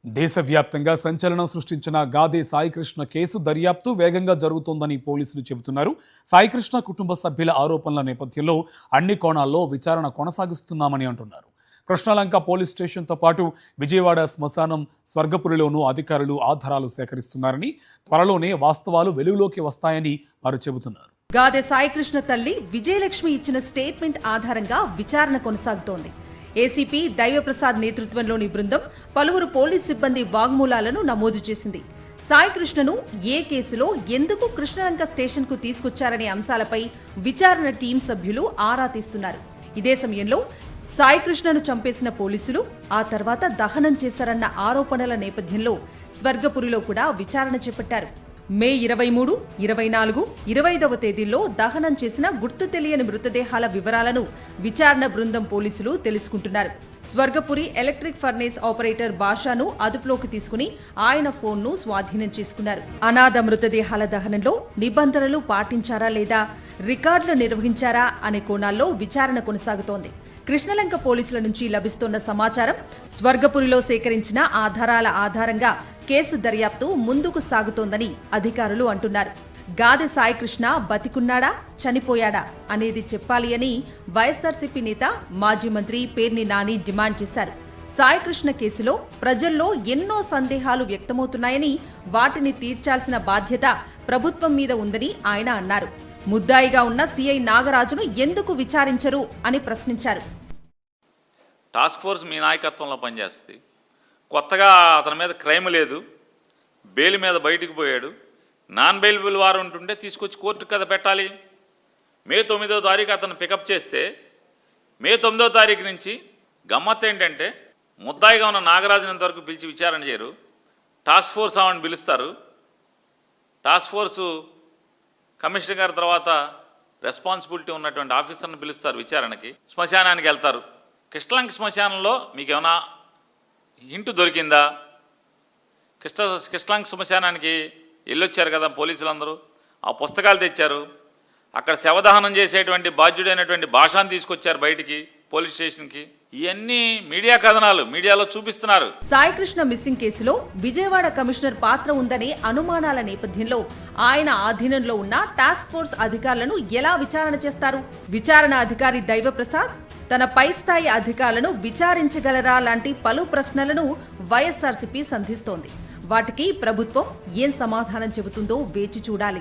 దేశవ్యాప్తంగా సంచలనం సృష్టించిన గాదే సాయికృష్ణ కేసు దర్యాప్తు వేగంగా జరుగుతోందని పోలీసులు చెబుతున్నారు. సాయికృష్ణ కుటుంబ సభ్యుల ఆరోపణల నేపథ్యంలో అన్ని కోణాల్లో విచారణ కొనసాగిస్తున్నామని అంటున్నారు. కృష్ణలంక పోలీస్ స్టేషన్తో పాటు విజయవాడ శ్మశానం స్వర్గపురిలోనూ అధికారులు ఆధారాలు సేకరిస్తున్నారని, త్వరలోనే వాస్తవాలు వెలుగులోకి వస్తాయని వారు చెబుతున్నారు. గాదే సాయికృష్ణ తల్లి విజయలక్ష్మి ఇచ్చిన స్టేట్మెంట్ ఆధారంగా విచారణ కొనసాగుతోంది. ఏసీపీ దైవప్రసాద్ నేతృత్వంలోని బృందం పలువురు పోలీస్ సిబ్బంది వాగ్మూలాలను నమోదు చేసింది. సాయికృష్ణను ఏ కేసులో ఎందుకు కృష్ణలంక స్టేషన్కు తీసుకొచ్చారనే అంశాలపై విచారణ టీం సభ్యులు ఆరా తీస్తున్నారు. ఇదే సమయంలో సాయికృష్ణను చంపేసిన పోలీసులు ఆ తర్వాత దహనం చేశారన్న ఆరోపణల నేపథ్యంలో స్వర్గపురిలో కూడా విచారణ చేపట్టారు. మే 23, 24, 25వ తేదీల్లో దహనం చేసిన గుర్తు తెలియని మృతదేహాల వివరాలను విచారణ బృందం పోలీసులు తెలుసుకుంటున్నారు. స్వర్గపురి ఎలక్ట్రిక్ ఫర్నేస్ ఆపరేటర్ బాషాను అదుపులోకి తీసుకుని ఆయన ఫోన్ను స్వాధీనం చేసుకున్నారు. అనాథ మృతదేహాల దహనంలో నిబంధనలు పాటించారా లేదా, రికార్డులు నిర్వహించారా అనే కోణాల్లో విచారణ కొనసాగుతోంది. కృష్ణలంక పోలీసుల నుంచి లభిస్తోన్న సమాచారం, స్వర్గపురిలో సేకరించిన ఆధారాల ఆధారంగా కేసు దర్యాప్తు ముందుకు సాగుతోందని అధికారులు అంటున్నారు. గాదె సాయికృష్ణ బతికున్నాడా, చనిపోయాడా అనేది చెప్పాలి అని వైఎస్ఆర్సీపీ నేత మాజీ మంత్రి పేర్ని నాని డిమాండ్ చేశారు. సాయికృష్ణ కేసులో ప్రజల్లో ఎన్నో సందేహాలు వ్యక్తమవుతున్నాయని, వాటిని తీర్చాల్సిన బాధ్యత ప్రభుత్వం మీద ఉందని ఆయన అన్నారు. ముద్దాయిగా ఉన్న సిఐ నాగరాజును ఎందుకు విచారించరు అని ప్రశ్నించారు. టాస్క్ ఫోర్స్ మీ నాయకత్వంలో పనిచేస్తుంది. కొత్తగా అతని మీద క్రైమ్ లేదు, బెయిల్ మీద బయటికి పోయాడు. నాన్ బెయిలబుల్ వారెంట్ ఉంటే తీసుకొచ్చి కోర్టుకు కదా పెట్టాలి. మే 9వ తారీఖు అతను పికప్ చేస్తే మే 9వ తారీఖు నుంచి గమ్మత్తు ఏంటంటే, ముద్దాయిగా ఉన్న నాగరాజుని ఇంతవరకు పిలిచి విచారణ చేయరు. టాస్క్ ఫోర్స్ ఆమెను పిలుస్తారు. టాస్క్ ఫోర్సు కమిషనర్ గారి తర్వాత రెస్పాన్సిబిలిటీ ఉన్నటువంటి ఆఫీసర్ని పిలుస్తారు విచారణకి. శ్మశానానికి వెళ్తారు. కృష్ణలంక శ్మశానంలో మీకు ఏమైనా హింటు దొరికిందా? కృష్ణలంక శ్మశానానికి వెళ్ళొచ్చారు కదా పోలీసులందరూ, ఆ పుస్తకాలు తెచ్చారు. అక్కడ శవదహనం చేసేటువంటి బాధ్యుడైనటువంటి భాషను తీసుకొచ్చారు బయటికి పోలీస్ స్టేషన్కి. ఇవన్నీ మీడియా కథనాలు మీడియాలో చూపిస్తున్నారు. సాయికృష్ణ మిస్సింగ్ కేసులో విజయవాడ కమిషనర్ పాత్ర ఉందనే అనుమానాల నేపథ్యంలో ఆయన ఆధీనంలో ఉన్న టాస్క్ ఫోర్స్ అధికారులను ఎలా విచారణ చేస్తారు? విచారణ అధికారి దైవప్రసాద్ తన పై స్థాయి అధికారులను విచారించగలరా లాంటి పలు ప్రశ్నలను వైఎస్ఆర్సీపీ సంధిస్తోంది. వాటికి ప్రభుత్వం ఏం సమాధానం చెబుతుందో వేచి చూడాలి.